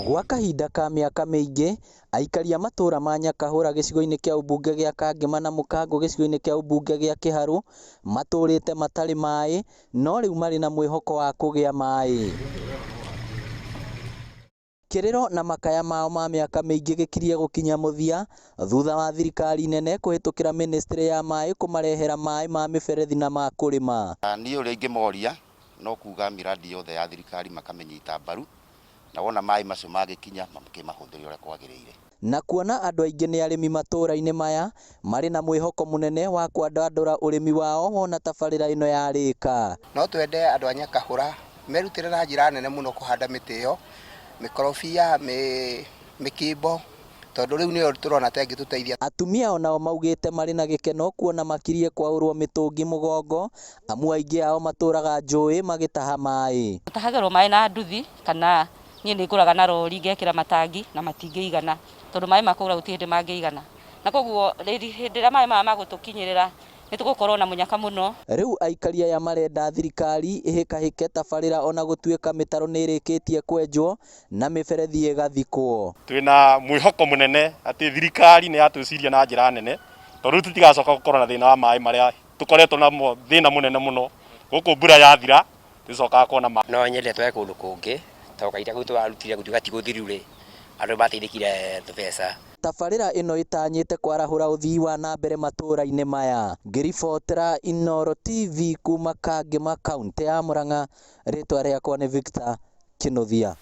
Gwa kahinda ka mĩaka mĩingĩ, aikari a matuura ma Nyakahura gĩcigo-inĩ kĩa ũmbunge gĩa Kangema na Mukango gĩcigo-inĩ kĩa ũmbunge gĩa Kiharu matũrĩte matarĩ maĩ, no rĩu marĩ na mwĩhoko wa kũgĩa maĩ. Kiriro na makaya mao ma mĩaka mĩingĩ gikirie gukinya muthia thutha wa thirikari nene kũhĩtũkĩra ministry ya maĩ kũmarehera maĩ ma mĩberethi na ma kũrĩma. Niĩ ũrĩa ingĩmoria no kuga miradi yothe ya thirikari makamĩnyita mbaru, na wona maĩ macio magĩkinya makĩmahũthĩre ũrĩa kwagĩrĩire. Na kuona andũ aingĩ nĩ arĩmi matũũra-inĩ maya marĩ na mwĩhoko mũnene wa kwandandũra ũrĩmi wao wona tabarĩra ĩno yarĩka. No twende andũ a Nyakahura merutĩre na njĩra nene mũno kũhanda mĩtĩ ĩyo, mĩkorobia, mĩkimbo, tondũ rĩu nĩyo tũrona ta ĩngĩtũteithia. Atumia onao maugĩte marĩ na gĩkeno kuona makirie kwaũrwo mĩtũngi mũgongo, amu aingĩ ao matũũraga njũĩ magĩtaha maĩ. Tũtahagĩrwo maĩ na nduthi kana niĩ nĩ ngũraga na rori ngekĩra matangi na matingĩigana, tondũ maĩ makũgũra gũtirĩ hĩndĩ mangĩigana. Na koguo hĩndĩ ĩrĩa maĩ maya magũtũkinyĩrĩra nĩ tũgũkorwo na mũnyaka mũno. Rĩu aikari aya marenda thirikari ĩhĩkahĩke tabarĩra ona gũtuĩka mĩtaro nĩ ĩrĩkĩtie kwenjwo na mĩberethi ĩgathikwo. Twĩna mwĩhoko mũnene atĩ thirikari nĩ yatwĩciria na njĩra nene, tondũ tũtigacoka gũkorwo na thĩna wa maĩ marĩa tũkoretwo namo thĩna mũnene mũno. Gũkũ mbura yathira tũcokaga kuona maĩ. No nyende twage kũndũ kũngĩ tondũ kaita gũtũ warutire gũtuĩka ti gũthiru rĩ, andũ mateithĩkire mbeca. Tabarĩra ĩno ĩtanyĩte kwarahũra ũthii wa na mbere matũũra-inĩ maya. Ngĩribotera Inooro TV kuma Kangema, kaunti ya Murang'a, rĩtwa rĩakwa nĩ Victor Kinuthia.